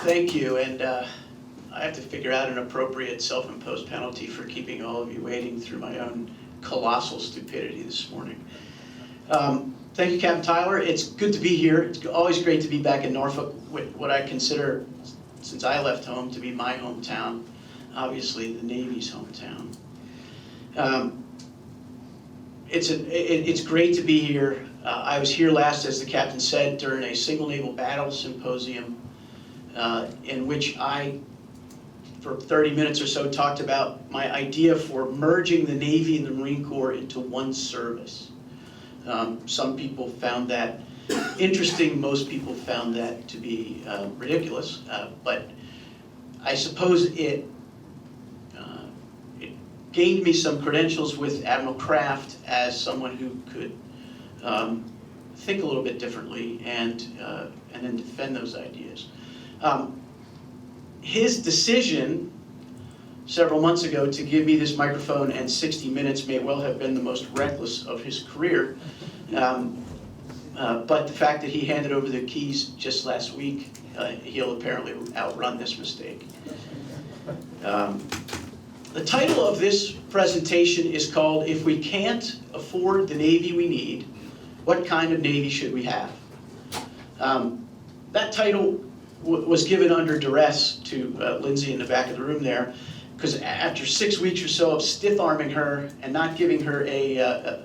Thank you, and I have to figure out an appropriate self-imposed penalty for keeping all of you waiting through my own colossal stupidity this morning. Thank you, Captain Tyler. It's good to be here. It's always great to be back in Norfolk, with what I consider, since I left home, to be my hometown, obviously the Navy's hometown. It's great to be here. I was here last, as the captain said, during a single naval battle symposium in which I, for 30 minutes or so, talked about my idea for merging the Navy and the Marine Corps into one service. Some people found that interesting. Most people found that to be ridiculous. But I suppose it gained me some credentials with Admiral Kraft as someone who could think a little bit differently and then defend those ideas. His decision several months ago to give me this microphone and 60 minutes may well have been the most reckless of his career. But the fact that he handed over the keys just last week, he'll apparently outrun this mistake. The title of this presentation is called, "If We Can't Afford the Navy We Need, What Kind of Navy Should We Have?" That title was given under duress to Lindsay in the back of the room there, because after 6 weeks or so of stiff-arming her and not giving her a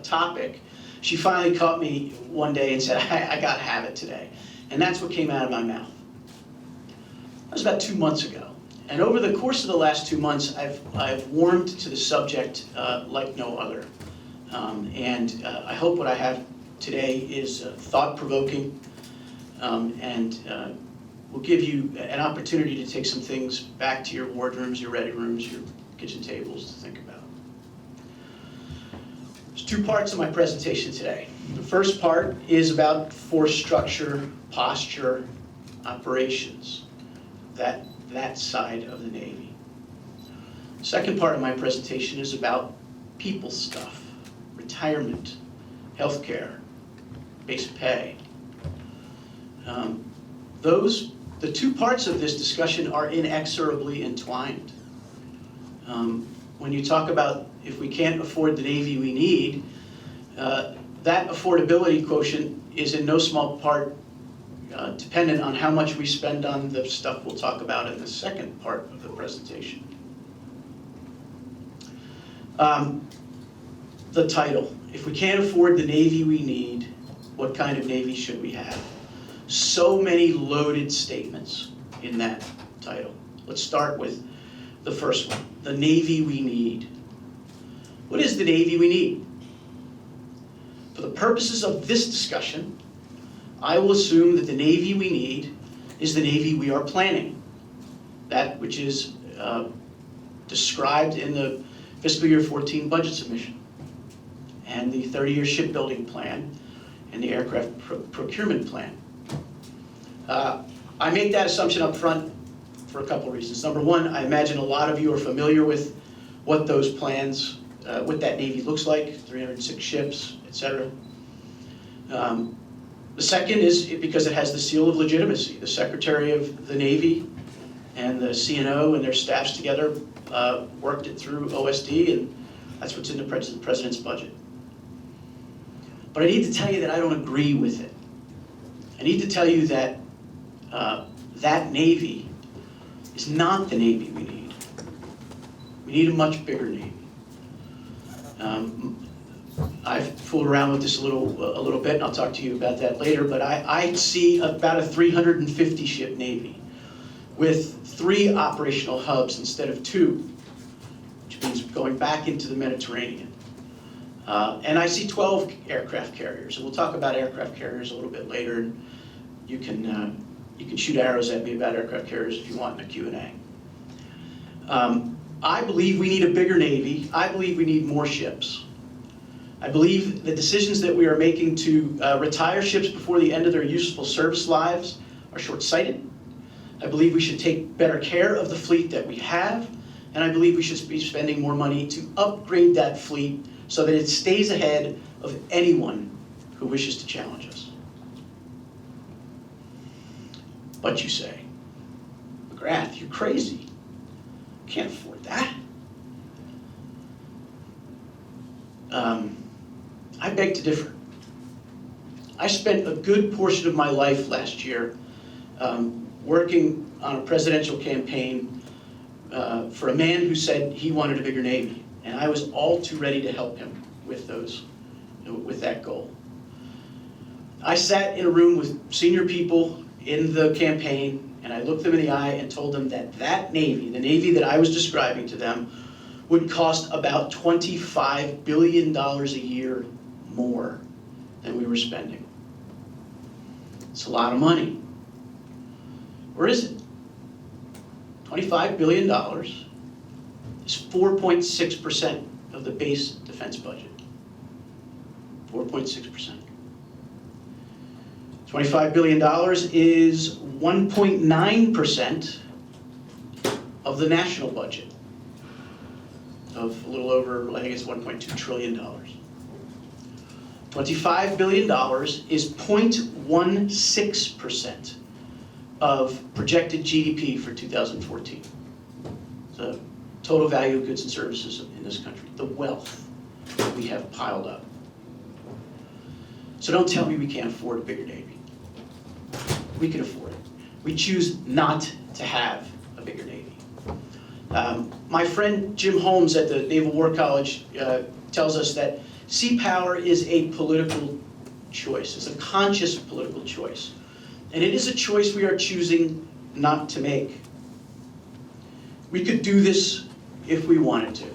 topic, she finally caught me one day and said, I got to have it today. And that's what came out of my mouth. That was about 2 months ago. And over the course of the last 2 months, I've warmed to the subject like no other. I hope what I have today is thought-provoking and will give you an opportunity to take some things back to your wardrooms, your ready rooms, your kitchen tables to think about. There's 2 parts of my presentation today. The first part is about force structure, posture, operations, that side of the Navy. The second part of my presentation is about people stuff, retirement, healthcare, basic pay. The 2 parts of this discussion are inexorably entwined. When you talk about if we can't afford the Navy we need, that affordability quotient is in no small part dependent on how much we spend on the stuff we'll talk about in the second part of the presentation. The title, "If We Can't Afford the Navy We Need, What Kind of Navy Should We Have?" So many loaded statements in that title. Let's start with the first one, the Navy we need. What is the Navy we need? For the purposes of this discussion, I will assume that the Navy we need is the Navy we are planning, that which is described in the fiscal year 14 budget submission, and the 30-year shipbuilding plan, and the aircraft procurement plan. I make that assumption up front for a couple of reasons. Number one, I imagine a lot of you are familiar with what those plans, what that Navy looks like, 306 ships, etc. The second is because it has the seal of legitimacy. The Secretary of the Navy and the CNO and their staffs together worked it through OSD, and that's what's in the President's budget. But I need to tell you that I don't agree with it. I need to tell you that that Navy is not the Navy we need. We need a much bigger Navy. I've fooled around with this a little bit, and I'll talk to you about that later, but I see about a 350-ship Navy with 3 operational hubs instead of 2, which means going back into the Mediterranean. And I see 12 aircraft carriers, and we'll talk about aircraft carriers a little bit later, and you can shoot arrows at me about aircraft carriers if you want in a Q&A. I believe we need a bigger Navy. I believe we need more ships. I believe the decisions that we are making to retire ships before the end of their useful service lives are short-sighted. I believe we should take better care of the fleet that we have, and I believe we should be spending more money to upgrade that fleet so that it stays ahead of anyone who wishes to challenge us. But you say, McGrath, you're crazy. Can't afford that. I beg to differ. I spent a good portion of my life last year working on a presidential campaign for a man who said he wanted a bigger Navy, and I was all too ready to help him with that goal. I sat in a room with senior people in the campaign, and I looked them in the eye and told them that that Navy, the Navy that I was describing to them, would cost about $25 billion a year more than we were spending. It's a lot of money. Where is it? $25 billion is 4.6% of the base defense budget. 4.6%. $25 billion is 1.9% of the national budget of a little over, I think it's $1.2 trillion. $25 billion is 0.16% of projected GDP for 2014. The total value of goods and services in this country, the wealth that we have piled up. So don't tell me we can't afford a bigger Navy. We can afford it. We choose not to have a bigger Navy. My friend Jim Holmes at the Naval War College tells us that sea power is a political choice. It's a conscious political choice. And it is a choice we are choosing not to make. We could do this if we wanted to.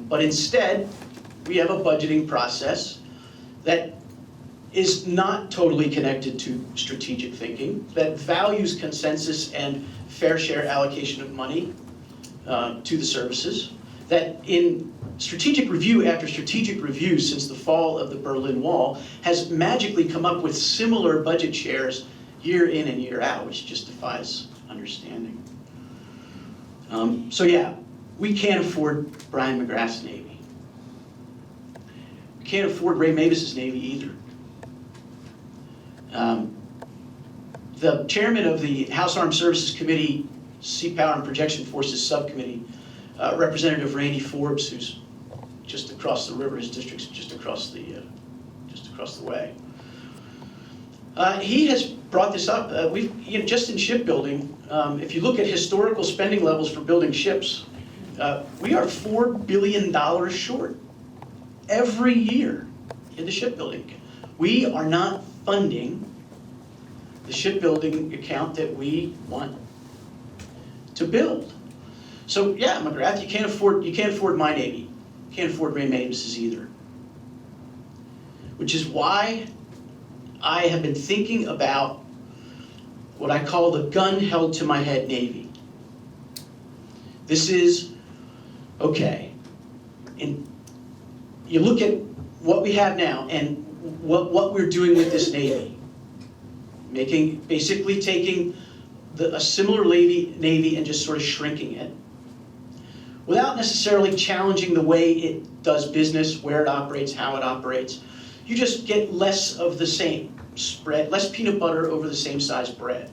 But instead, we have a budgeting process that is not totally connected to strategic thinking, that values consensus and fair share allocation of money to the services, that in strategic review after strategic review since the fall of the Berlin Wall has magically come up with similar budget shares year in and year out, which just defies understanding. So yeah, we can't afford Bryan McGrath's Navy. We can't afford Ray Mavis's Navy either. The chairman of the House Armed Services Committee, Sea Power and Projection Forces Subcommittee, Representative Randy Forbes, who's just across the river, his district's just across the way. He has brought this up. Just in shipbuilding, if you look at historical spending levels for building ships, we are $4 billion short every year in the shipbuilding. We are not funding the shipbuilding account that we want to build. So yeah, McGrath, you can't afford my Navy. You can't afford Ray Mavis's either. Which is why I have been thinking about what I call the gun held to my head Navy. This is, okay, and you look at what we have now and what we're doing with this Navy. Basically taking a similar Navy and just sort of shrinking it, without necessarily challenging the way it does business, where it operates, how it operates. You just get less of the same spread, less peanut butter over the same size bread.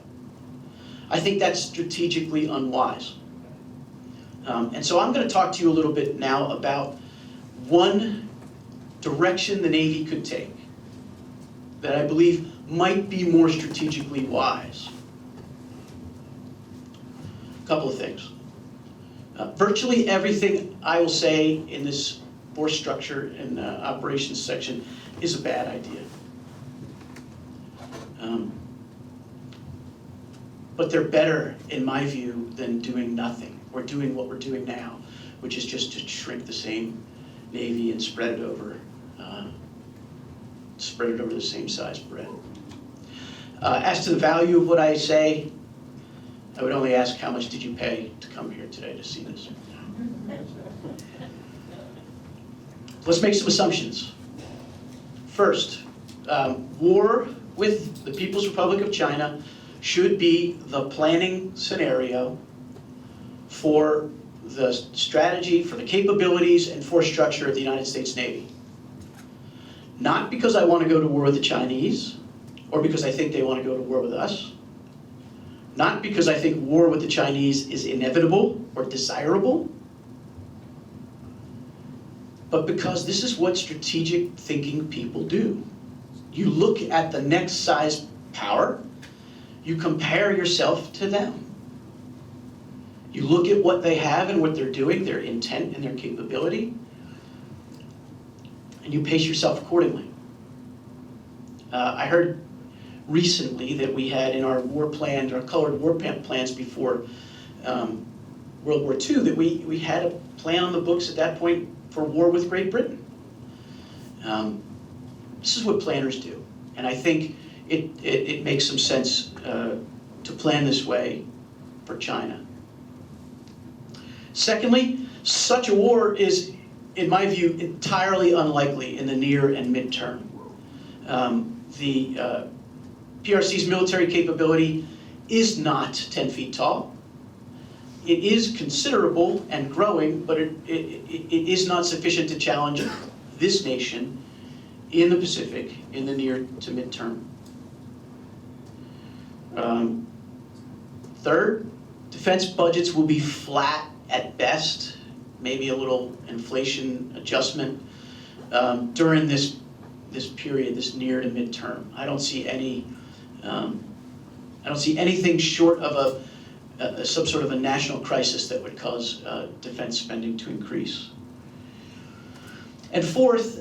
I think that's strategically unwise. And so I'm going to talk to you a little bit now about one direction the Navy could take that I believe might be more strategically wise. A couple of things. Virtually everything I will say in this force structure and operations section is a bad idea. But they're better, in my view, than doing nothing, or doing what we're doing now, which is just to shrink the same Navy and spread it over the same size bread. As to the value of what I say, I would only ask, how much did you pay to come here today to see this? Let's make some assumptions. First, war with the People's Republic of China should be the planning scenario for the strategy, for the capabilities and force structure of the United States Navy. Not because I want to go to war with the Chinese, or because I think they want to go to war with us. Not because I think war with the Chinese is inevitable or desirable, but because this is what strategic thinking people do. You look at the next size power, you compare yourself to them. You look at what they have and what they're doing, their intent and their capability, and you pace yourself accordingly. I heard recently that we had in our war plans, our colored war plans before World War II, that we had a plan on the books at that point for war with Great Britain. This is what planners do, and I think it makes some sense to plan this way for China. Secondly, such a war is, in my view, entirely unlikely in the near and midterm. The PRC's military capability is not 10 feet tall. It is considerable and growing, but it is not sufficient to challenge this nation in the Pacific in the near to midterm. Third, defense budgets will be flat at best, maybe a little inflation adjustment during this period, this near to midterm. I don't see anything short of some sort of a national crisis that would cause defense spending to increase. And fourth,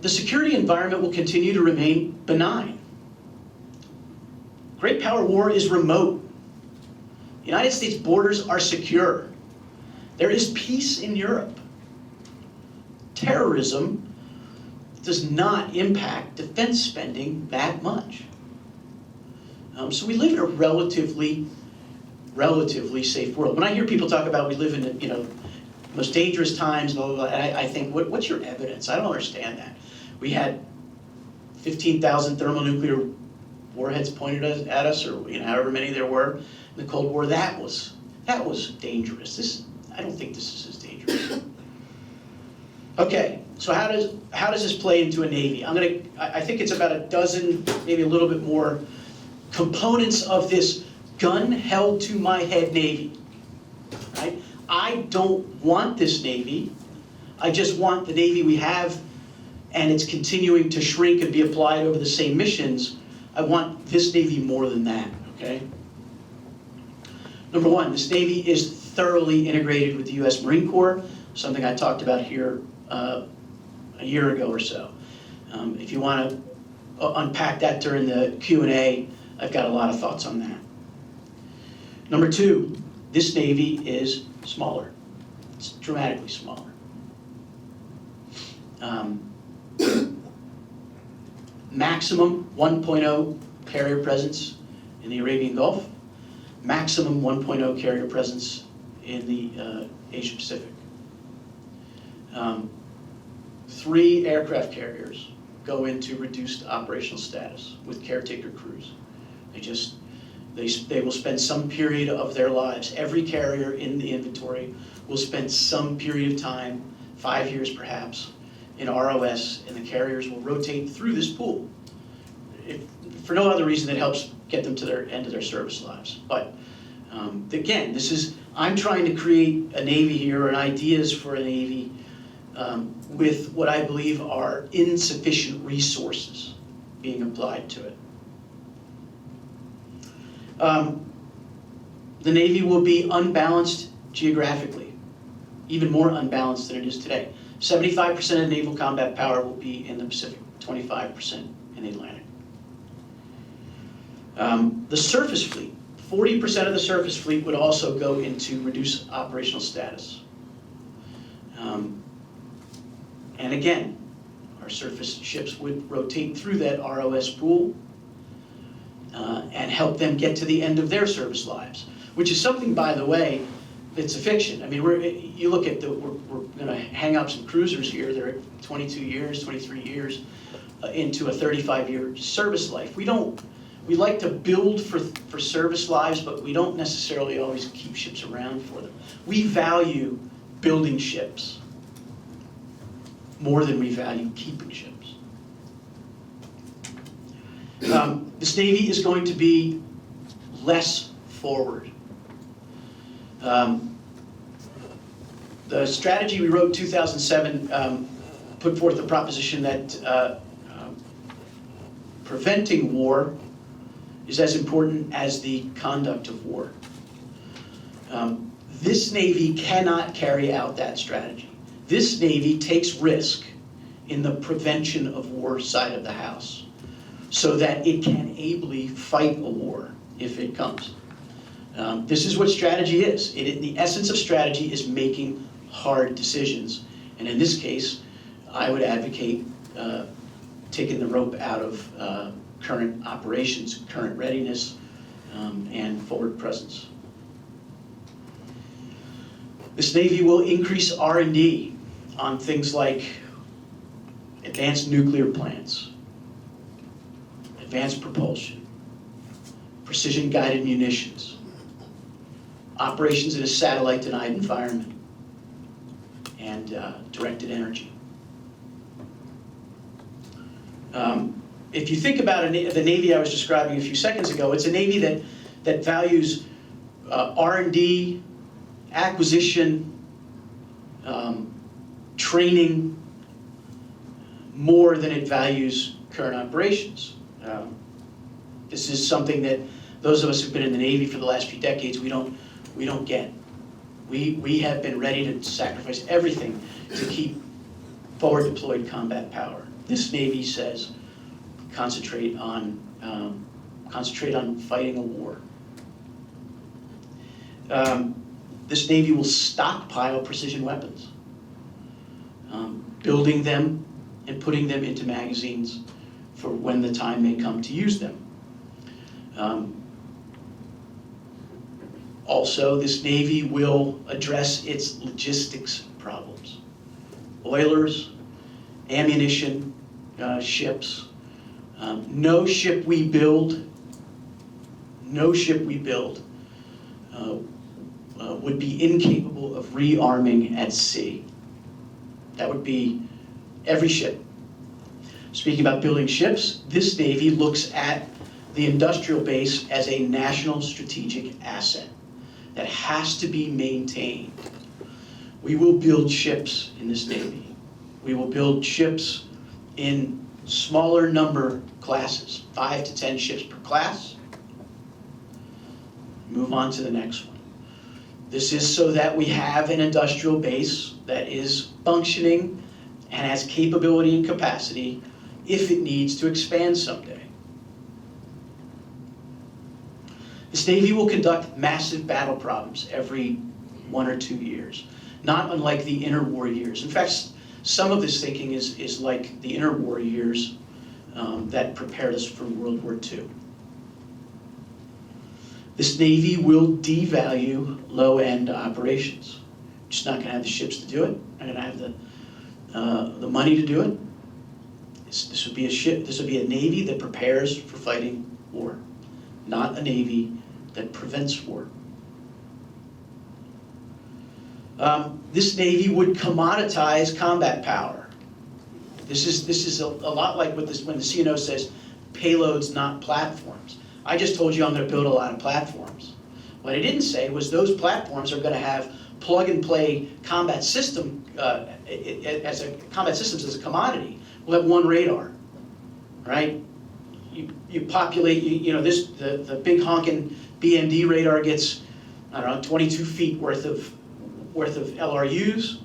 the security environment will continue to remain benign. Great power war is remote. The United States borders are secure. There is peace in Europe. Terrorism does not impact defense spending that much. So we live in a relatively safe world. When I hear people talk about we live in the most dangerous times, blah, blah, blah, and I think, what's your evidence? I don't understand that. We had 15,000 thermonuclear warheads pointed at us, or however many there were in the Cold War. That was dangerous. I don't think this is as dangerous. Okay, so how does this play into a Navy? I think it's about a dozen, maybe a little bit more, components of this gun held to my head Navy. Right? I don't want this Navy. I just want the Navy we have, and it's continuing to shrink and be applied over the same missions. I want this Navy more than that. Okay. Number one, this Navy is thoroughly integrated with the U.S. Marine Corps, something I talked about here a year ago or so. If you want to unpack that during the Q&A, I've got a lot of thoughts on that. Number two, this Navy is smaller. It's dramatically smaller. Maximum 1.0 carrier presence in the Arabian Gulf. Maximum 1.0 carrier presence in the Asia Pacific. 3 aircraft carriers go into reduced operational status with caretaker crews. They will spend some period of their lives. Every carrier in the inventory will spend some period of time, 5 years perhaps, in ROS, and the carriers will rotate through this pool. For no other reason, that helps get them to their end of their service lives. But again, I'm trying to create a Navy here, and ideas for a Navy with what I believe are insufficient resources being applied to it. The Navy will be unbalanced geographically, even more unbalanced than it is today. 75% of naval combat power will be in the Pacific, 25% in the Atlantic. The surface fleet, 40% of the surface fleet would also go into reduced operational status. And again, our surface ships would rotate through that ROS pool and help them get to the end of their service lives, which is something, by the way, that's a fiction. I mean, you look at we're going to hang up some cruisers here. They're at 22 years, 23 years into a 35-year service life. We like to build for service lives, but we don't necessarily always keep ships around for them. We value building ships more than we value keeping ships. This Navy is going to be less forward. The strategy we wrote in 2007 put forth the proposition that preventing war is as important as the conduct of war. This Navy cannot carry out that strategy. This Navy takes risk in the prevention of war side of the house so that it can ably fight a war if it comes. This is what strategy is. The essence of strategy is making hard decisions. And in this case, I would advocate taking the rope out of current operations, current readiness, and forward presence. This Navy will increase R&D on things like advanced nuclear plants, advanced propulsion, precision-guided munitions, operations in a satellite-denied environment, and directed energy. If you think about the Navy I was describing a few seconds ago, it's a Navy that values R&D, acquisition, training, more than it values current operations. This is something that those of us who've been in the Navy for the last few decades, we don't get. We have been ready to sacrifice everything to keep forward deployed combat power. This Navy says concentrate on fighting a war. This Navy will stockpile precision weapons, building them and putting them into magazines for when the time may come to use them. Also, this Navy will address its logistics problems. Oilers, ammunition, ships. No ship we build would be incapable of rearming at sea. That would be every ship. Speaking about building ships, this Navy looks at the industrial base as a national strategic asset that has to be maintained. We will build ships in this Navy. We will build ships in smaller number classes, 5 to 10 ships per class. Move on to the next one. This is so that we have an industrial base that is functioning and has capability and capacity if it needs to expand someday. This Navy will conduct massive battle problems every 1 or 2 years, not unlike the interwar years. In fact, some of this thinking is like the interwar years that prepared us for World War II. This Navy will devalue low-end operations. Just not going to have the ships to do it. Not going to have the money to do it. This would be a ship. This would be a Navy that prepares for fighting war, not a Navy that prevents war. This Navy would commoditize combat power. This is a lot like when the CNO says payloads, not platforms. I just told you I'm going to build a lot of platforms. What I didn't say was those platforms are going to have plug-and-play combat system as a commodity. We'll have one radar, right? You populate. The big honking BMD radar gets, I don't know, 22 feet worth of LRUs.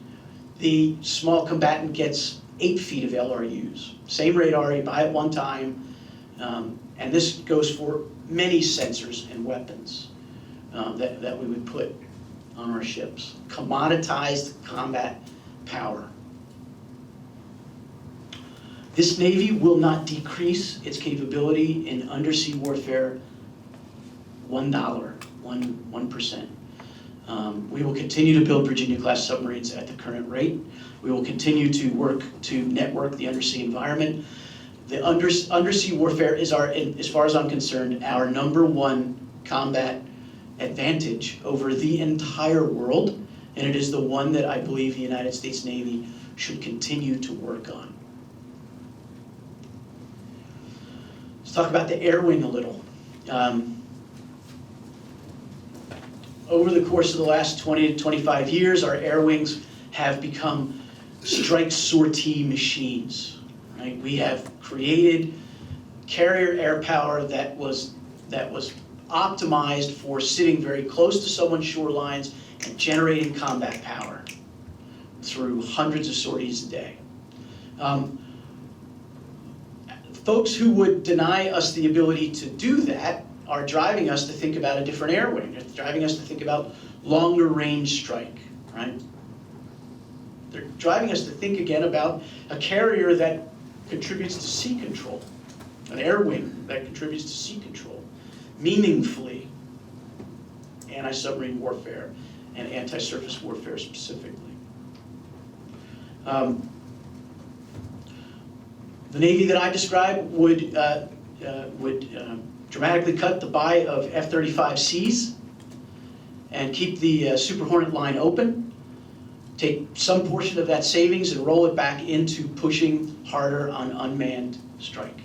The small combatant gets 8 feet of LRUs. Same radar, you buy it one time, and this goes for many sensors and weapons that we would put on our ships. Commoditized combat power. This Navy will not decrease its capability in undersea warfare $1%. We will continue to build Virginia-class submarines at the current rate. We will continue to work to network the undersea environment. The undersea warfare is, as far as I'm concerned, our #1 combat advantage over the entire world, and it is the one that I believe the United States Navy should continue to work on. Let's talk about the air wing a little. over the course of the last 20 to 25 years, our air wings have become strike sortie machines. Right? We have created carrier air power that was optimized for sitting very close to someone's shorelines and generating combat power through hundreds of sorties a day. Folks who would deny us the ability to do that are driving us to think about a different air wing. They're driving us to think about longer range strike, right? They're driving us to think again about a carrier that contributes to sea control, an air wing that contributes to sea control, meaningfully, anti-submarine warfare and anti-surface warfare specifically. The Navy that I described would dramatically cut the buy of F-35Cs and keep the Super Hornet line open, take some portion of that savings and roll it back into pushing harder on unmanned strike.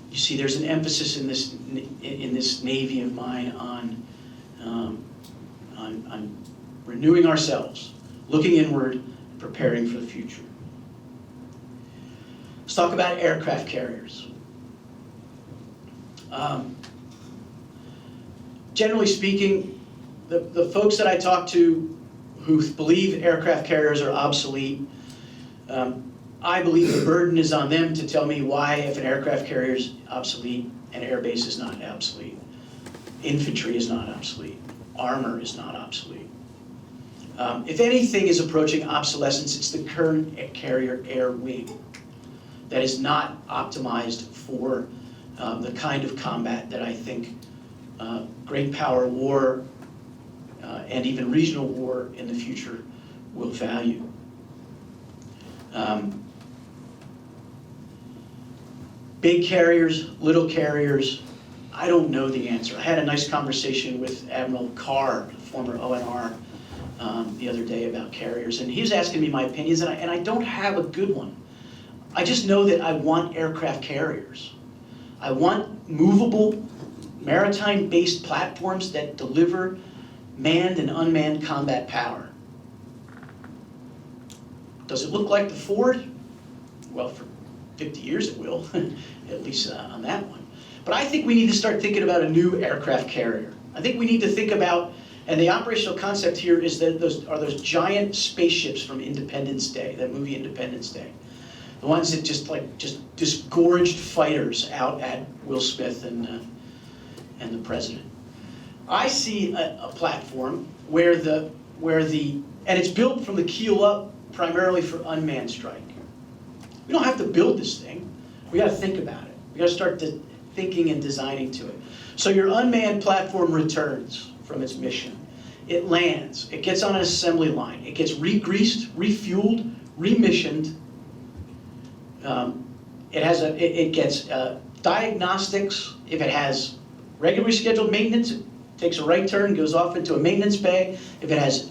You see, there's an emphasis in this Navy of mine on renewing ourselves, looking inward, preparing for the future. Let's talk about aircraft carriers. Generally speaking, the folks that I talk to who believe aircraft carriers are obsolete, I believe the burden is on them to tell me why, if an aircraft carrier is obsolete, an air base is not obsolete, infantry is not obsolete, armor is not obsolete. If anything is approaching obsolescence, it's the current carrier air wing that is not optimized for the kind of combat that I think great power war and even regional war in the future will value. Big carriers, little carriers, I don't know the answer. I had a nice conversation with Admiral Carr, former ONR, the other day about carriers, and he was asking me my opinions, and I don't have a good one. I just know that I want aircraft carriers. I want movable, maritime-based platforms that deliver manned and unmanned combat power. Does it look like the Ford? Well, for 50 years it will, at least on that one. But I think we need to start thinking about a new aircraft carrier. I think we need to think about, and the operational concept here is that those giant spaceships from Independence Day, that movie Independence Day. The ones that just disgorged fighters out at Will Smith and the president. I see a platform where and it's built from the keel up primarily for unmanned strike. We don't have to build this thing. We got to think about it. We got to start thinking and designing to it. So your unmanned platform returns from its mission. It lands. It gets on an assembly line. It gets re-greased, refueled, remissioned. It gets diagnostics. If it has regularly scheduled maintenance, it takes a right turn, goes off into a maintenance bay. If it has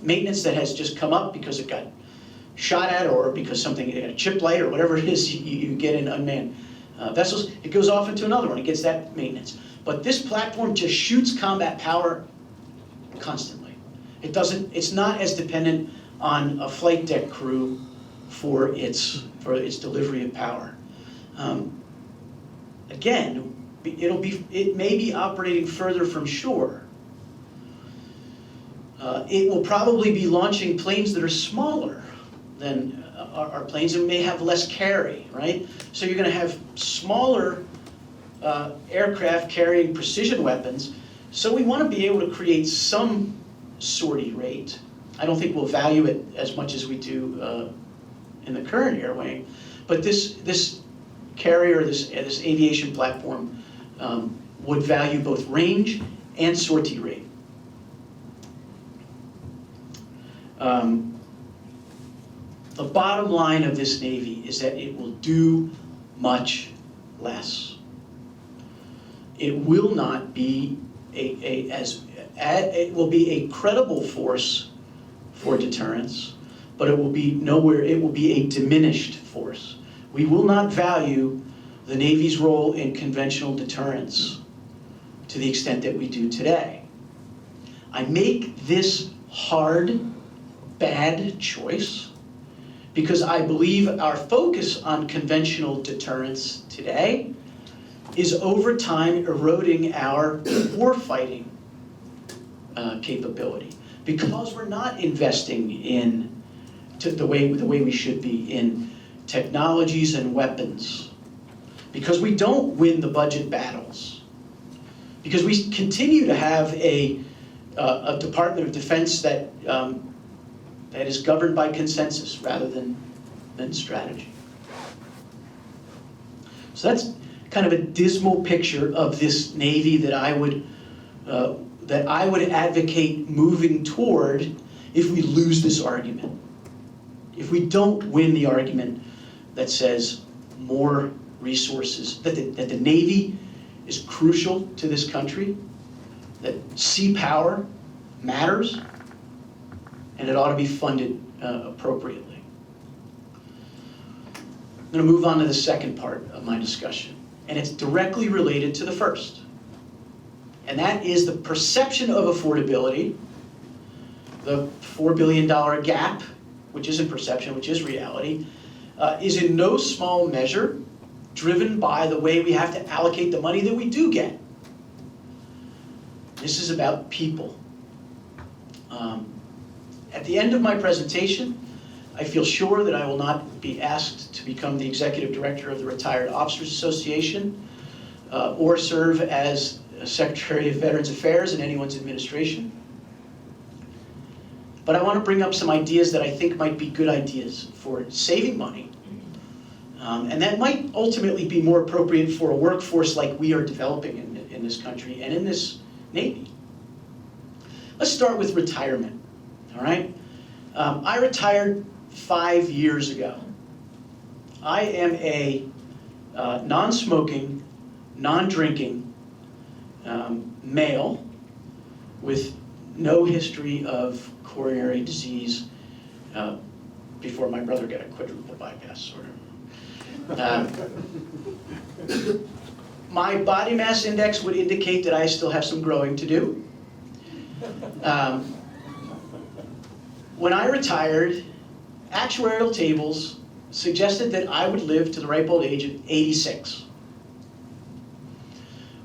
maintenance that has just come up because it got shot at or because something, a chip light or whatever it is you get in unmanned vessels, it goes off into another one. It gets that maintenance. But this platform just shoots combat power constantly. It's not as dependent on a flight deck crew for its delivery of power. Again, it may be operating further from shore. It will probably be launching planes that are smaller than our planes and may have less carry, right? So you're going to have smaller aircraft carrying precision weapons. So we want to be able to create some sortie rate. I don't think we'll value it as much as we do in the current air wing, but this carrier, this aviation platform, would value both range and sortie rate. The bottom line of this Navy is that it will do much less. It will not be it will be a credible force for deterrence, but it will be a diminished force. We will not value the Navy's role in conventional deterrence to the extent that we do today. I make this hard, bad choice because I believe our focus on conventional deterrence today is over time eroding our warfighting capability, because we're not investing in the way we should be in technologies and weapons, because we don't win the budget battles, because we continue to have a Department of Defense that is governed by consensus rather than strategy. So that's kind of a dismal picture of this Navy that I would advocate moving toward if we lose this argument. If we don't win the argument that says more resources, that the Navy is crucial to this country, that sea power matters, and it ought to be funded appropriately. I'm going to move on to the second part of my discussion, and it's directly related to the first. And that is the perception of affordability, the $4 billion gap, which isn't perception, which is reality, is in no small measure driven by the way we have to allocate the money that we do get. This is about people. At the end of my presentation, I feel sure that I will not be asked to become the executive director of the Retired Officers Association or serve as Secretary of Veterans Affairs in anyone's administration. But I want to bring up some ideas that I think might be good ideas for saving money. And that might ultimately be more appropriate for a workforce like we are developing in this country and in this Navy. Let's start with retirement, all right? I retired 5 years ago. I am a non-smoking, non-drinking male with no history of coronary disease before my brother got a quadruple bypass, sort of. My body mass index would indicate that I still have some growing to do. When I retired, actuarial tables suggested that I would live to the ripe old age of 86.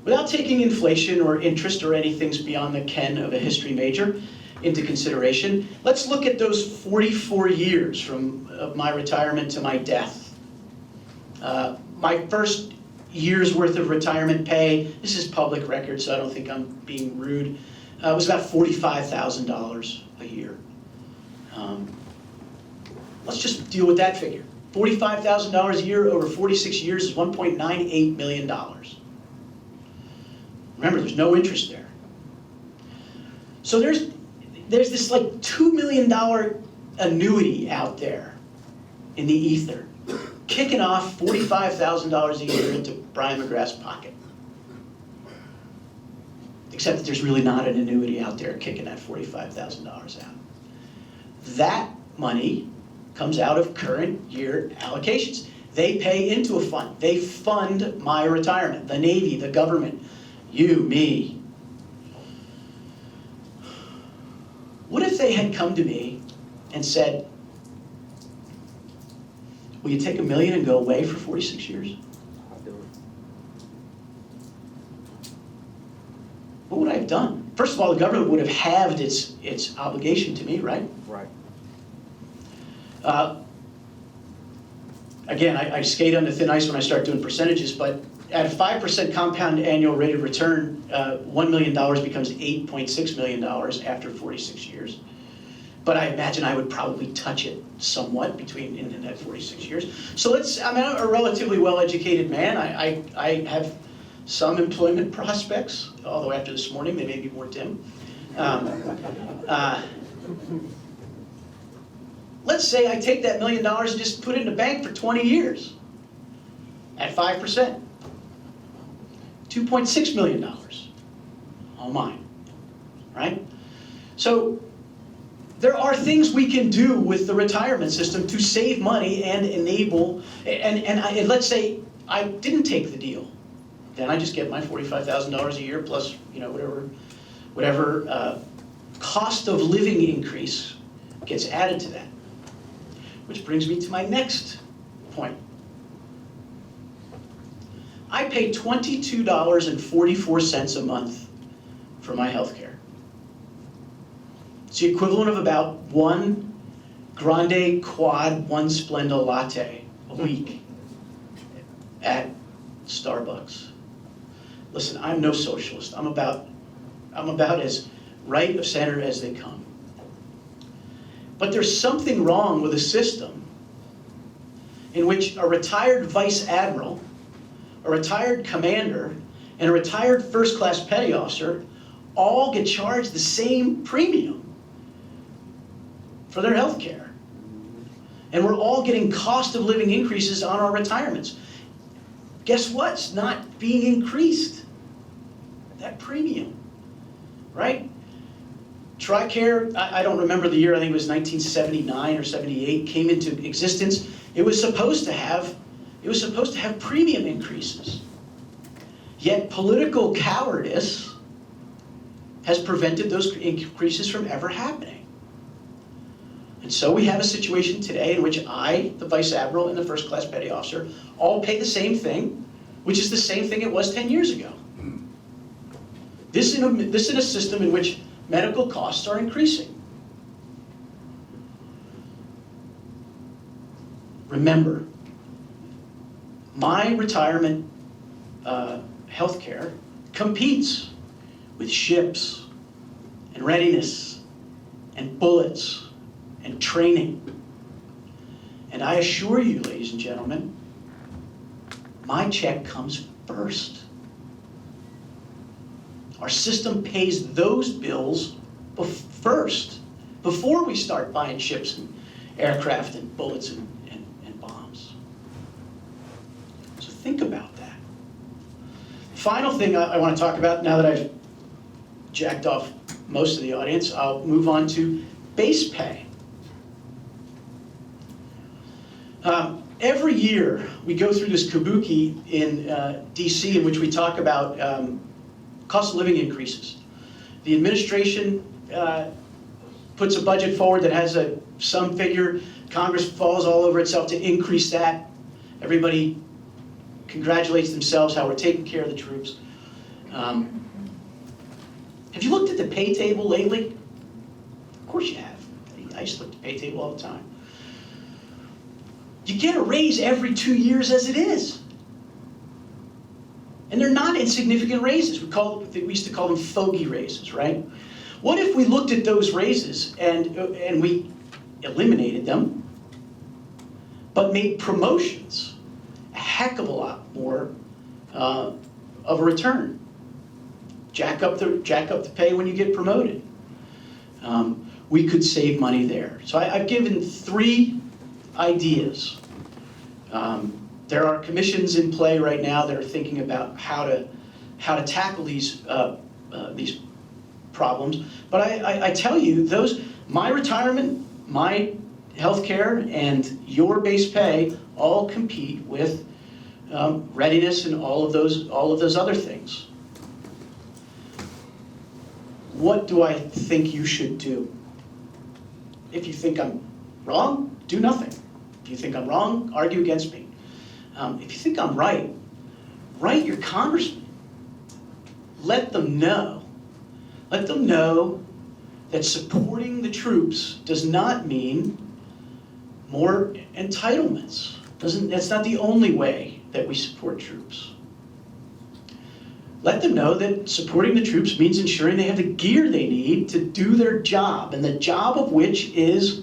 Without taking inflation or interest or anything beyond the ken of a history major into consideration, let's look at those 44 years from my retirement to my death. My first year's worth of retirement pay, this is public record, so I don't think I'm being rude, was about $45,000 a year. Let's just deal with that figure. $45,000 a year over 46 years is $1.98 million. Remember, there's no interest there. So there's this like $2 million annuity out there in the ether, kicking off $45,000 a year into Bryan McGrath's pocket. Except that there's really not an annuity out there kicking that $45,000 out. That money comes out of current year allocations. They pay into a fund. They fund my retirement, the Navy, the government, you, me. What if they had come to me and said, will you take $1 million and go away for 46 years? I'll do it. What would I have done? First of all, the government would have halved its obligation to me, right? Right. Again, I skate on the thin ice when I start doing percentages, but at a 5% compound annual rate of return, $1 million becomes $8.6 million after 46 years. But I imagine I would probably touch it somewhat in that 46 years. So I'm a relatively well-educated man. I have some employment prospects, although after this morning they may be more dim. Let's say I take that $1 million and just put it in the bank for 20 years at 5%. $2.6 million. All mine, right? So there are things we can do with the retirement system to save money and enable, and let's say I didn't take the deal then I just get my $45,000 a year plus, whatever cost of living increase gets added to that. Which brings me to my next point. I pay $22.44 a month for my health care. It's the equivalent of about one Grande Quad One Splenda latte a week at Starbucks. Listen, I'm no socialist. I'm about as right of center as they come. But there's something wrong with a system in which a retired vice admiral, a retired commander, and a retired first-class petty officer all get charged the same premium for their health care. And we're all getting cost of living increases on our retirements. Guess what's not being increased? That premium, right? TRICARE, I don't remember the year, I think it was 1979 or 78, came into existence. It was supposed to have premium increases. Yet political cowardice has prevented those increases from ever happening. And so we have a situation today in which I, the Vice Admiral, and the First Class Petty Officer all pay the same thing, which is the same thing it was 10 years ago. This in a system in which medical costs are increasing. Remember, my retirement health care competes with ships and readiness and bullets and training. And I assure you, ladies and gentlemen, my check comes first. Our system pays those bills first, before we start buying ships and aircraft and bullets and bombs. So think about that. Final thing I want to talk about, now that I've jacked off most of the audience, I'll move on to base pay. Every year we go through this kabuki in DC in which we talk about cost of living increases. The administration puts a budget forward that has some figure. Congress falls all over itself to increase that. Everybody congratulates themselves how we're taking care of the troops. Have you looked at the pay table lately? Of course you have. I used to look at the pay table all the time. You get a raise every 2 years as it is. And they're not insignificant raises. We used to call them fogey raises, right? What if we looked at those raises and we eliminated them, but made promotions a heck of a lot more of a return? Jack up the pay when you get promoted. We could save money there. So I've given 3 ideas. There are commissions in play right now that are thinking about how to tackle these problems. But I tell you, my retirement, my health care, and your base pay all compete with readiness and all of those other things. What do I think you should do? If you think I'm wrong, do nothing. If you think I'm wrong, argue against me. If you think I'm right, write your congressman. Let them know. Let them know that supporting the troops does not mean more entitlements. That's not the only way that we support troops. Let them know that supporting the troops means ensuring they have the gear they need to do their job, and the job of which is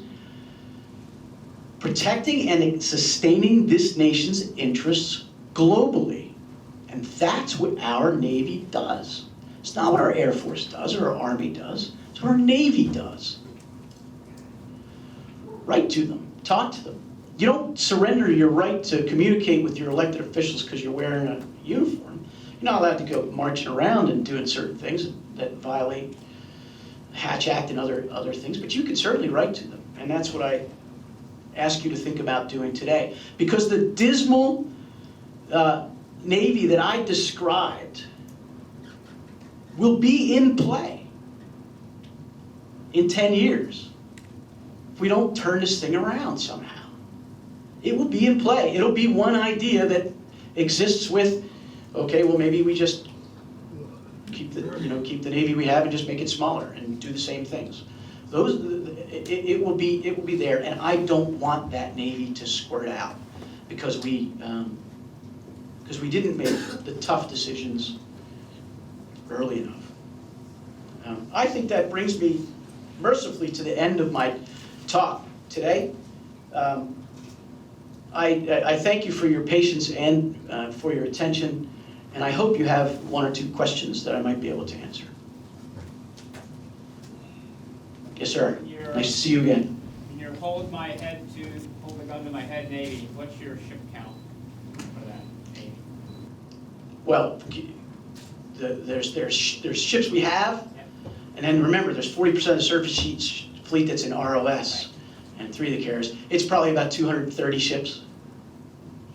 protecting and sustaining this nation's interests globally. And that's what our Navy does. It's not what our Air Force does or our Army does. It's what our Navy does. Write to them. Talk to them. You don't surrender your right to communicate with your elected officials because you're wearing a uniform. You're not allowed to go marching around and doing certain things that violate the Hatch Act and other things, but you can certainly write to them. And that's what I ask you to think about doing today. Because the dismal Navy that I described will be in play in 10 years if we don't turn this thing around somehow. It will be in play. It'll be one idea that exists with, okay, well maybe we just keep the Navy we have and just make it smaller and do the same things. It will be there, and I don't want that Navy to squirt out because we didn't make the tough decisions early enough. I think that brings me mercifully to the end of my talk today. I thank you for your patience and for your attention, and I hope you have one or two questions that I might be able to answer. Yes, sir. Nice to see you again. In your hold the gun to my head Navy, what's your ship count for that Navy? Well, there's ships we have, and then remember, there's 40% of the surface fleet that's in ROS, and 3 of the carriers. It's probably about 230 ships.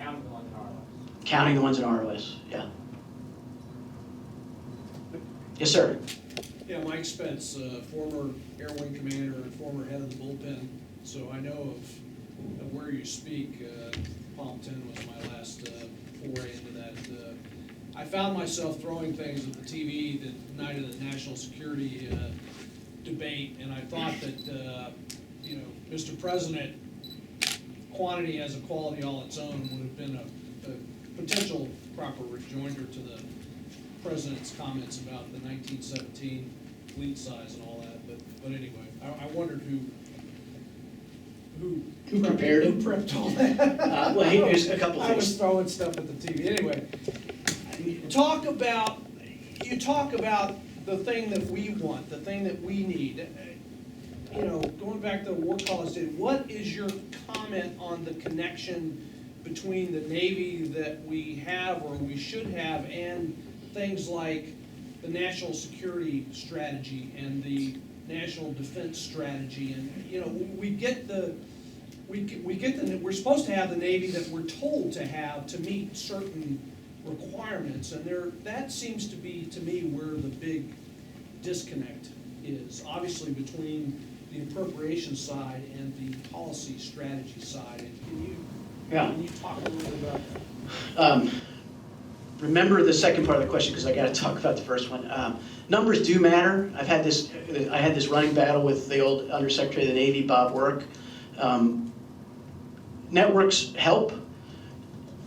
Counting the ones in ROS. Counting the ones in ROS, yeah. Yes, sir. Yeah, Mike Spence, former Air Wing commander and former head of the bullpen, so I know of where you speak. Palm 10 was my last foray into that. I found myself throwing things at the TV the night of the national security debate, and I thought that, Mr. President, quantity has a quality all its own would have been a potential proper rejoinder to the President's comments about the 1917 fleet size and all that, but anyway, I wondered who prepared him? Who prepped all that? Well, here's a couple I was things. throwing stuff at the TV. Anyway, you talk about the thing that we want, the thing that we need. Going back to the War College days, what is your comment on the connection between the Navy that we have or we should have and things like the national security strategy and the national defense strategy? And we're supposed to have the Navy that we're told to have to meet certain requirements, and that seems to be, to me, where the big disconnect is, obviously between the appropriation side and the policy strategy side. And can you talk a little bit about that? Remember the second part of the question because I got to talk about the first one. Numbers do matter. I had this running battle with the old Undersecretary of the Navy, Bob Work. Networks help.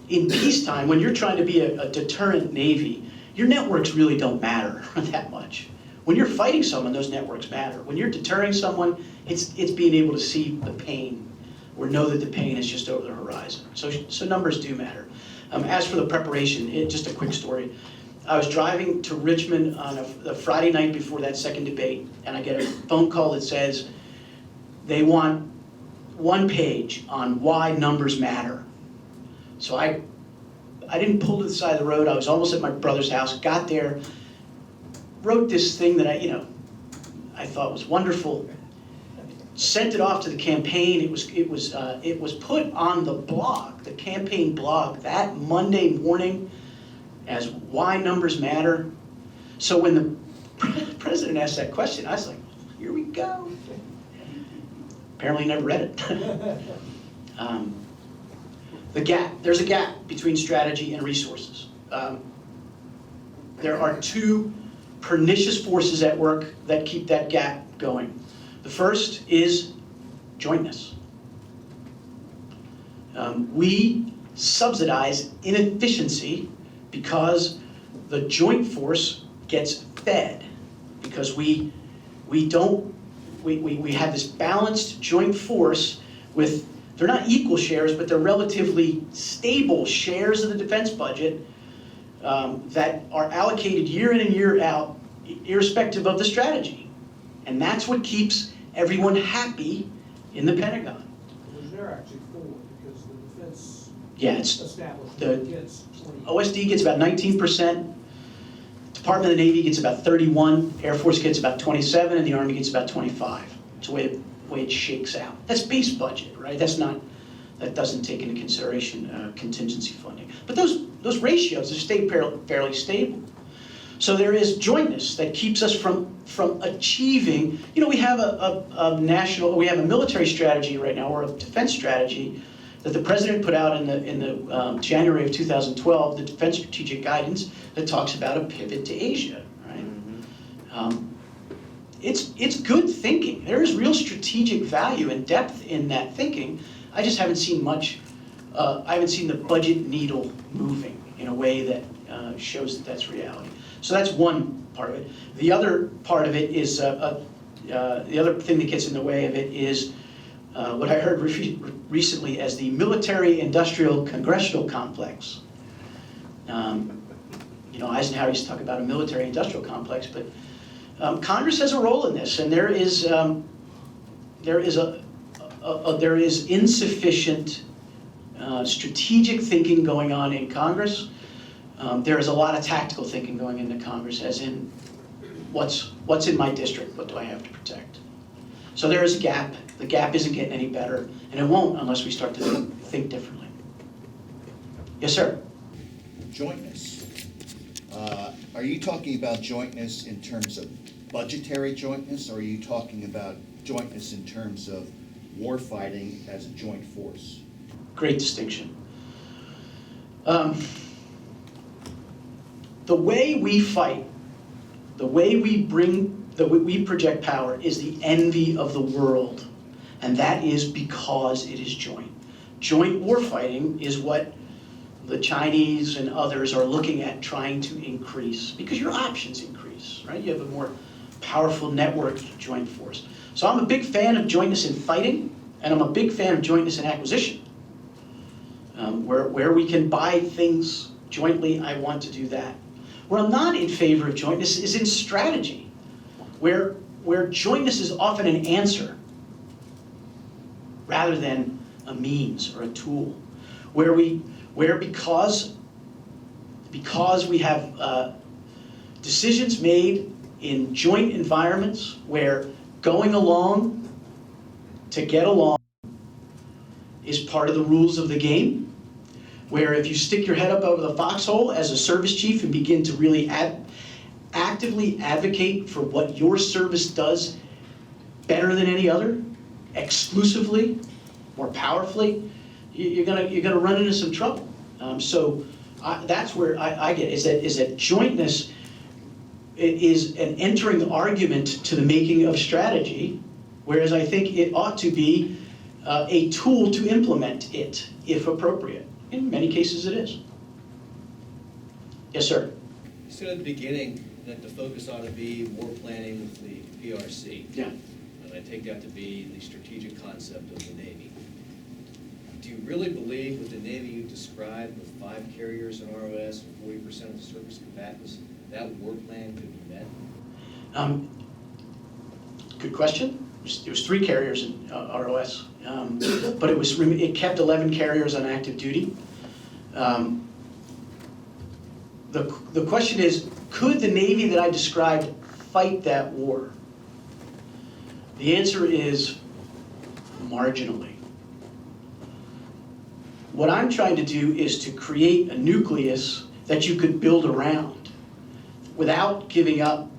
In peacetime, when you're trying to be a deterrent Navy, your networks really don't matter that much. When you're fighting someone, those networks matter. When you're deterring someone, it's being able to see the pain or know that the pain is just over the horizon. So numbers do matter. As for the preparation, just a quick story. I was driving to Richmond on a Friday night before that second debate, and I get a phone call that says they want one page on why numbers matter. So I didn't pull to the side of the road. I was almost at my brother's house, got there, wrote this thing that I thought was wonderful, sent it off to the campaign. It was put on the blog, the campaign blog, that Monday morning as why numbers matter. So when the president asked that question, I was like, here we go. Apparently never read it. There's a gap between strategy and resources. There are two pernicious forces at work that keep that gap going. The first is jointness. We subsidize inefficiency because the joint force gets fed, because we have this balanced joint force with, they're not equal shares, but they're relatively stable shares of the defense budget that are allocated year in and year out, irrespective of the strategy. And that's what keeps everyone happy in the Pentagon. They're actually forward because the defense establishment gets 20. OSD gets about 19%, Department of the Navy gets about 31, Air Force gets about 27, and the Army gets about 25. It's the way it shakes out. That's base budget, right? That doesn't take into consideration contingency funding. But those those ratios have stayed fairly stable. So there is jointness that keeps us from achieving, we have we have a military strategy right now, or a defense strategy, that the president put out in the January of 2012, the Defense Strategic Guidance, that talks about a pivot to Asia, right? It's good thinking. There is real strategic value and depth in that thinking. I just haven't seen much, I haven't seen the budget needle moving in a way that shows that that's reality. So that's one part of it. The other part of it is, the other thing that gets in the way of it is what I heard recently as the military-industrial congressional complex. Eisenhower used to talk about a military-industrial complex, but Congress has a role in this, and there is insufficient strategic thinking going on in Congress. There is a lot of tactical thinking going into Congress, as in what's in my district, what do I have to protect? So there is a gap. The gap isn't getting any better, and it won't unless we start to think differently. Yes, sir? Jointness. Are you talking about jointness in terms of budgetary jointness, or are you talking about jointness in terms of warfighting as a joint force? Great distinction. The way we fight, the way we project power is the envy of the world, and that is because it is joint. Joint warfighting is what the Chinese and others are looking at trying to increase, because your options increase, right? You have a more powerful networked joint force. So I'm a big fan of jointness in fighting, and I'm a big fan of jointness in acquisition. Where we can buy things jointly, I want to do that. Where I'm not in favor of jointness is in strategy, where jointness is often an answer rather than a means or a tool. Where because we have decisions made in joint environments where going along to get along is part of the rules of the game, where if you stick your head up over the foxhole as a service chief and begin to really actively advocate for what your service does better than any other, exclusively, more powerfully, you're gonna run into some trouble. That's where I get is that jointness is an entering argument to the making of strategy, whereas I think it ought to be a tool to implement it, if appropriate. In many cases it is. Yes, sir? You said at the beginning that the focus ought to be war planning with the PRC. Yeah. And I take that to be the strategic concept of the Navy. Do you really believe with the Navy you described, with 5 carriers in ROS and 40% of the surface combatants, that war plan could be met? Good question. There was 3 carriers in ROS, but it kept 11 carriers on active duty. The question is, could the Navy that I described fight that war? The answer is marginally. What I'm trying to do is to create a nucleus that you could build around without giving up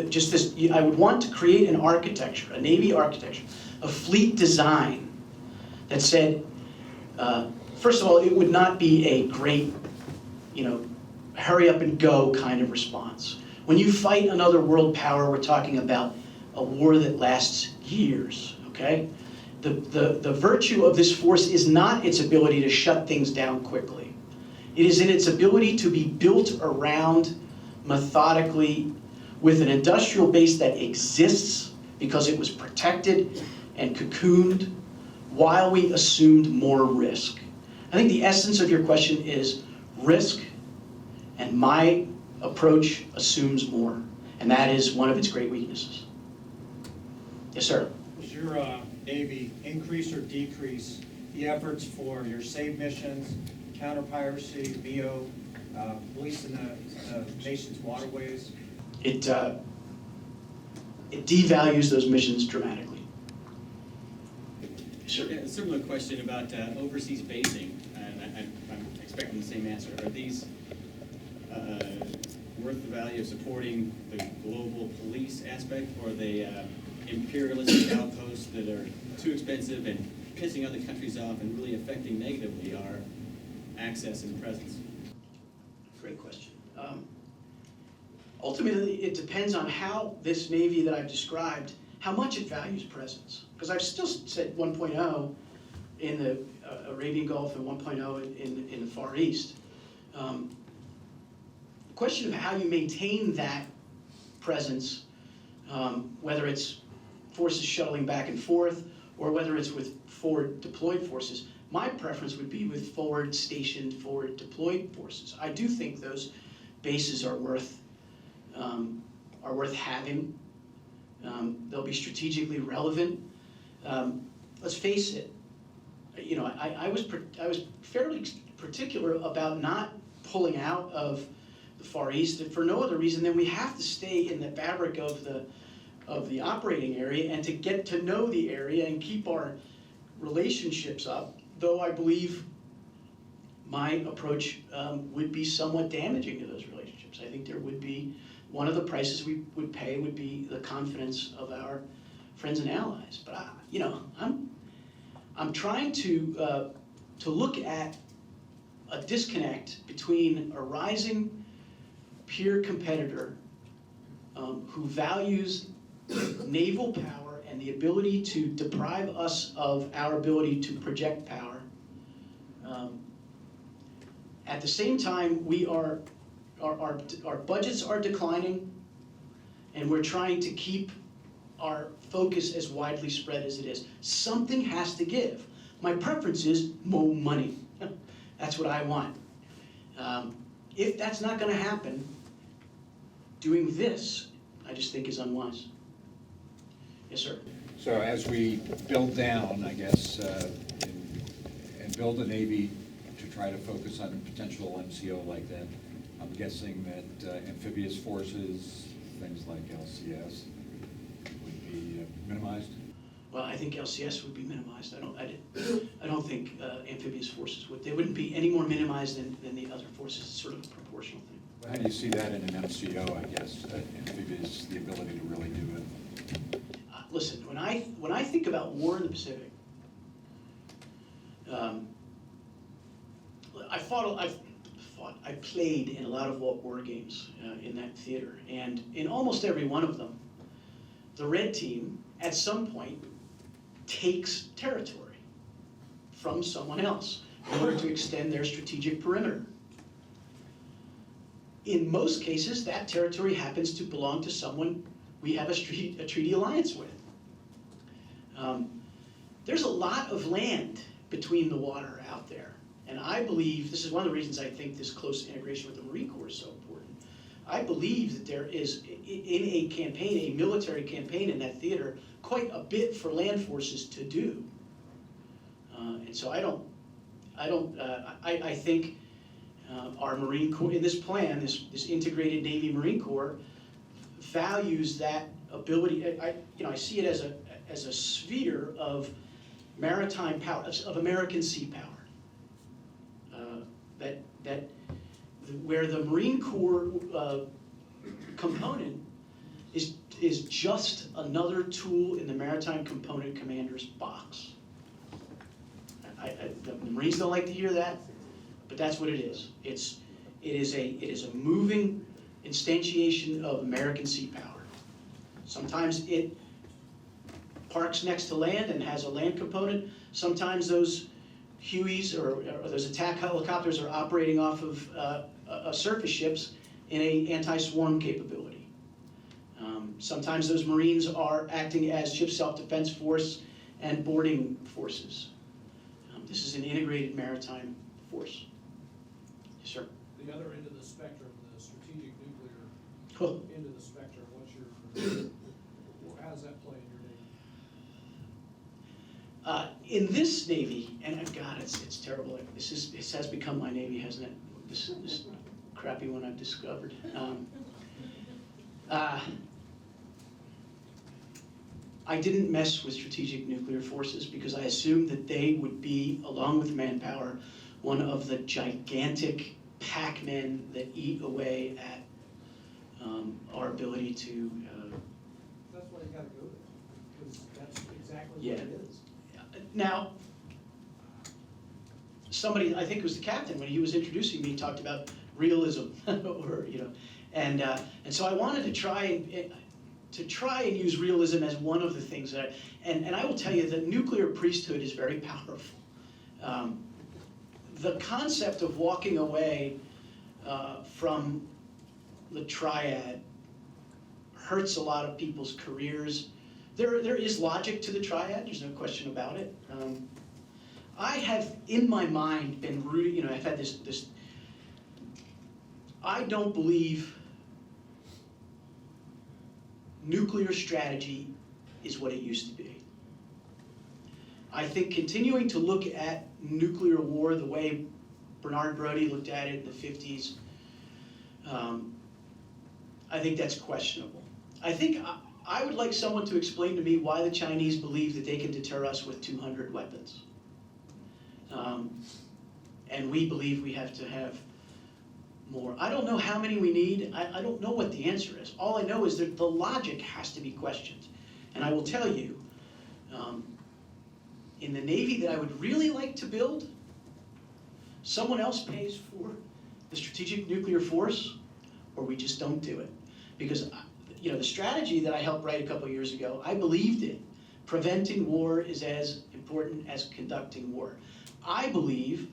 just this. I would want to create an architecture, a Navy architecture, a fleet design that said, first of all, it would not be a great, hurry up and go kind of response. When you fight another world power, we're talking about a war that lasts years, okay? The virtue of this force is not its ability to shut things down quickly. It is in its ability to be built around methodically with an industrial base that exists because it was protected and cocooned while we assumed more risk. I think the essence of your question is risk, and my approach assumes more, and that is one of its great weaknesses. Yes, sir? Does your Navy increase or decrease the efforts for your SAVE missions, counter-piracy, BO, police in the nation's waterways? It devalues those missions dramatically. Sure. A similar question about overseas basing, and I'm expecting the same answer. Are these worth the value of supporting the global police aspect, or are they imperialistic outposts that are too expensive and pissing other countries off and really affecting negatively our access and presence? Great question. Ultimately, it depends on how this Navy that I've described, how much it values presence. Because I've still said 1.0 in the Arabian Gulf and 1.0 in the Far East. The question of how you maintain that presence, whether it's forces shuttling back and forth, or whether it's with forward deployed forces, my preference would be with forward stationed, forward deployed forces. I do think those bases are worth having. They'll be strategically relevant. Let's face it, you know, I was fairly particular about not pulling out of the Far East for no other reason than we have to stay in the fabric of the operating area and to get to know the area and keep our relationships up, though I believe my approach would be somewhat damaging to those relationships. I think there would be, one of the prices we would pay would be the confidence of our friends and allies. But you know, I'm trying to look at a disconnect between a rising peer competitor who values naval power and the ability to deprive us of our ability to project power. At the same time, our budgets are declining, and we're trying to keep our focus as widely spread as it is. Something has to give. My preference is more money. That's what I want. If that's not going to happen, doing this, I just think is unwise. Yes, sir. So as we build down, I guess, and build a Navy to try to focus on potential MCO like that, I'm guessing that amphibious forces, things like LCS, would be minimized? Well, I think LCS would be minimized. I don't think amphibious forces would. They wouldn't be any more minimized than the other forces. It's sort of a proportional thing. How do you see that in an MCO, I guess, amphibious, the ability to really do it? Listen, when I think about war in the Pacific, I played in a lot of war games in that theater, and in almost every one of them, the red team at some point takes territory from someone else in order to extend their strategic perimeter. In most cases, that territory happens to belong to someone we have a treaty alliance with. There's a lot of land between the water out there, and I believe, this is one of the reasons I think this close integration with the Marine Corps is so important. I believe that there is, in a campaign, a military campaign in that theater, quite a bit for land forces to do. And so I think our Marine Corps, in this plan, this integrated Navy Marine Corps, values that ability. I see it as a sphere of maritime power, of American sea power. Where the Marine Corps component is just another tool in the maritime component commander's box. The Marines don't like to hear that, but that's what it is. It is a moving instantiation of American sea power. Sometimes it parks next to land and has a land component. Sometimes those Hueys or those attack helicopters are operating off of surface ships in an anti-swarm capability. Sometimes those Marines are acting as ship self-defense force and boarding forces. This is an integrated maritime force. Yes, sir. The other end of the spectrum, the strategic nuclear Cool. end of the spectrum, how does that play in your Navy? In this Navy, and God, it's terrible. This has become my Navy, hasn't it? This crappy one I've discovered. I didn't mess with strategic nuclear forces because I assumed that they would be, along with manpower, one of the gigantic Pac-Men that eat away at our ability to. That's why you gotta go there, because that's exactly Yeah. what it is. Now, somebody, I think it was the captain, when he was introducing me, talked about realism, or and so I wanted to try and use realism as one of the things that, and I will tell you that nuclear priesthood is very powerful. The concept of walking away from the triad hurts a lot of people's careers. There is logic to the triad, there's no question about it. I have, in my mind, been rooting, I've had this, I don't believe nuclear strategy is what it used to be. I think continuing to look at nuclear war the way Bernard Brodie looked at it in the 50s, I think that's questionable. I think I would like someone to explain to me why the Chinese believe that they can deter us with 200 weapons. And we believe we have to have more. I don't know how many we need. I don't know what the answer is. All I know is that the logic has to be questioned. And I will tell you, in the Navy that I would really like to build, someone else pays for the strategic nuclear force, or we just don't do it. Because the strategy that I helped write a couple of years ago, I believed in. Preventing war is as important as conducting war. I believe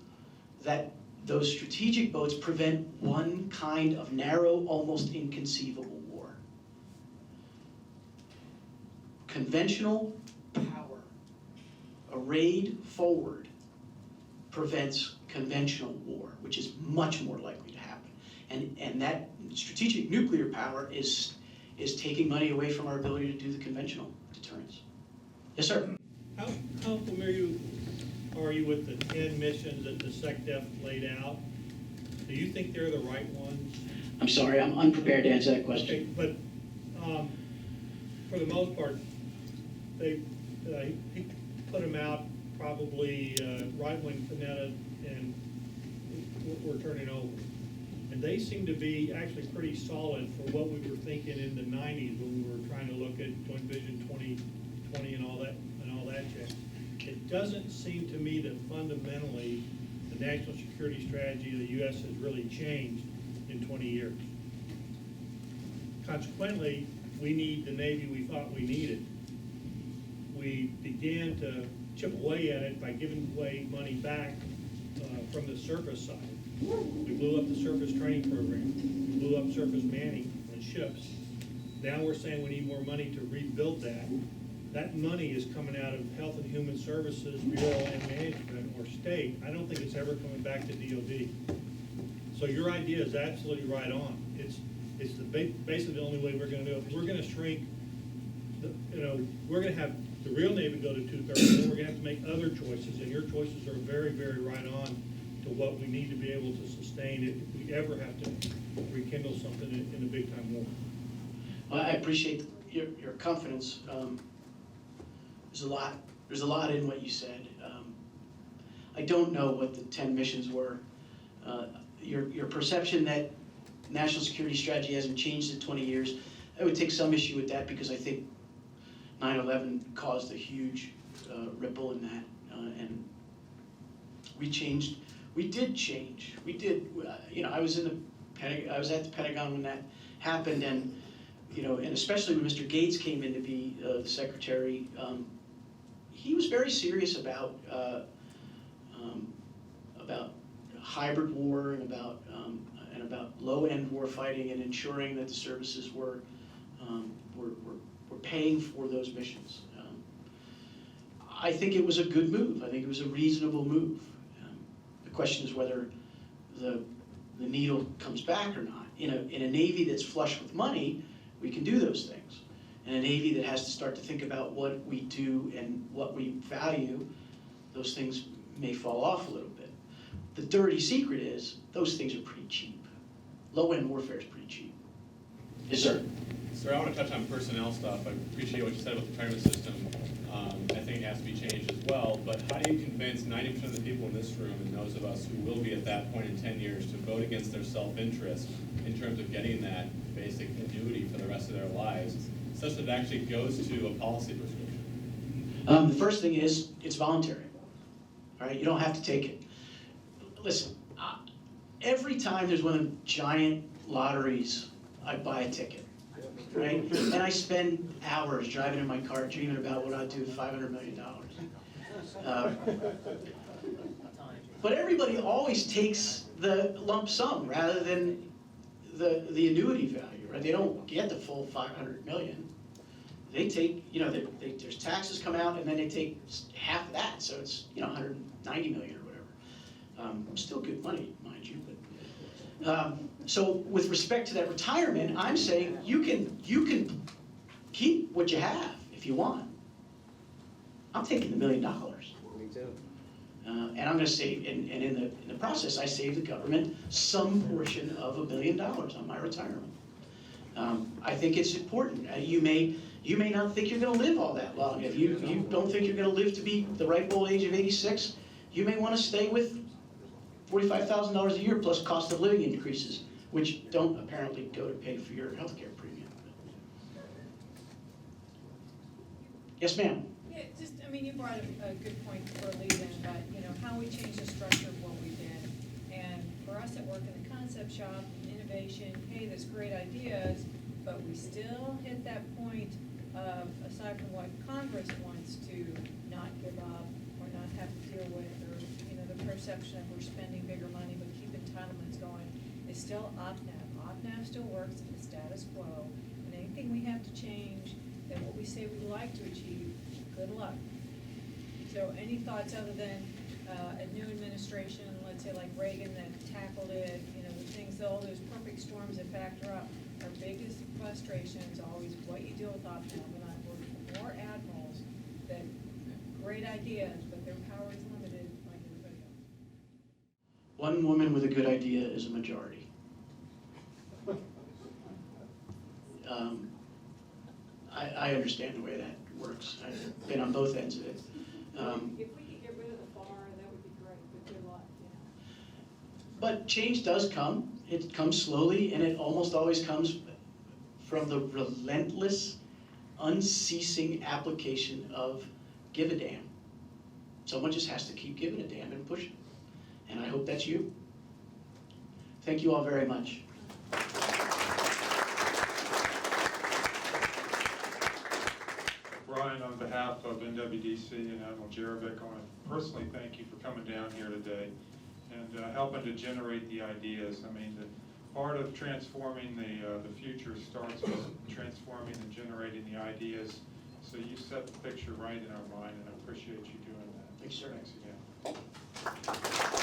that those strategic boats prevent one kind of narrow, almost inconceivable war. Conventional power, arrayed forward, prevents conventional war, which is much more likely to happen. And that strategic nuclear power is taking money away from our ability to do the conventional deterrence. Yes, sir? How familiar are you with the 10 missions that the SecDef laid out? Do you think they're the right ones? I'm sorry, I'm unprepared to answer that question. Okay, but for the most part, he put them out probably right when Panetta and were turning over. And they seem to be actually pretty solid for what we were thinking in the 90s when we were trying to look at Joint Vision 2020 and all that jazz. It doesn't seem to me that fundamentally the national security strategy of the U.S. has really changed in 20 years. Consequently, we need the Navy we thought we needed. We began to chip away at it by giving away money back from the surface side. We blew up the surface training program. We blew up surface manning on ships. Now we're saying we need more money to rebuild that. That money is coming out of Health and Human Services, Bureau and Management, or state. I don't think it's ever coming back to DOD. So your idea is absolutely right on. It's basically the only way we're going to do it. We're going to shrink. We're going to have the real Navy go to 2/3, and then we're going to have to make other choices. And your choices are very, very right on to what we need to be able to sustain it if we ever have to rekindle something in a big time war. Well, I appreciate your confidence. There's a lot in what you said. I don't know what the 10 missions were. Your perception that national security strategy hasn't changed in 20 years, I would take some issue with that because I think 9/11 caused a huge ripple in that, and we changed. We did change. We did. I was at the Pentagon when that happened, and and especially when Mr. Gates came in to be the secretary, he was very serious about hybrid war and about low-end war fighting and ensuring that the services were paying for those missions. I think it was a good move. I think it was a reasonable move. The question is whether the needle comes back or not. In a Navy that's flush with money, we can do those things. In a Navy that has to start to think about what we do and what we value, those things may fall off a little bit. The dirty secret is those things are pretty cheap. Low-end warfare is pretty cheap. Yes, sir. Sir, I want to touch on personnel stuff. I appreciate what you said about the retirement system. I think it has to be changed as well, but how do you convince 90% of the people in this room and those of us who will be at that point in 10 years to vote against their self-interest in terms of getting that basic annuity for the rest of their lives, such that it actually goes to a policy prescription? The first thing is, it's voluntary. All right, you don't have to take it. Listen, every time there's one of them giant lotteries, I buy a ticket, right? And I spend hours driving in my car dreaming about what I'd do with $500 million. But everybody always takes the lump sum rather than the annuity value, right? They don't get the full 500 million. They take, there's taxes come out, and then they take half of that, so it's 190 million or whatever. Still good money, mind you. But so with respect to that retirement, I'm saying you can keep what you have if you want. I'm taking the $1 million. Me too. And I'm going to save, and in the process, I save the government some portion of $1 million on my retirement. I think it's important. You may not think you're going to live all that long. If you don't think you're going to live to be the ripe old age of 86, you may want to stay with $45,000 a year plus cost of living increases, which don't apparently go to pay for your health care premium. Yes, ma'am. Yeah, you brought a good point for leaving, but, how we changed the structure of what we did. And for us that work in the concept shop, innovation, hey, there's great ideas, but we still hit that point of, aside from what Congress wants to not give up or not have to deal with, or, the perception of we're spending bigger money but keep entitlements going, is still OPNAV. OPNAV still works in the status quo, and anything we have to change than what we say we'd like to achieve, good luck. So any thoughts other than a new administration, let's say like Reagan that tackled it, the things, all those perfect storms that factor up, our biggest frustration is always what you deal with OPNAV. And I've worked with more admirals that great ideas, but their power is limited like everybody else. One woman with a good idea is a majority. I understand the way that works. I've been on both ends of it. If we could get rid of the FAR, that would be great, but good luck, But change does come. It comes slowly, and it almost always comes from the relentless, unceasing application of give a damn. Someone just has to keep giving a damn and pushing. And I hope that's you. Thank you all very much. Brian, on behalf of NWDC and Admiral Jerebick, I want to personally thank you for coming down here today and helping to generate the ideas. I mean, the part of transforming the future starts with transforming and generating the ideas. So you set the picture right in our mind, and I appreciate you doing that. Thanks, sir. Thanks again.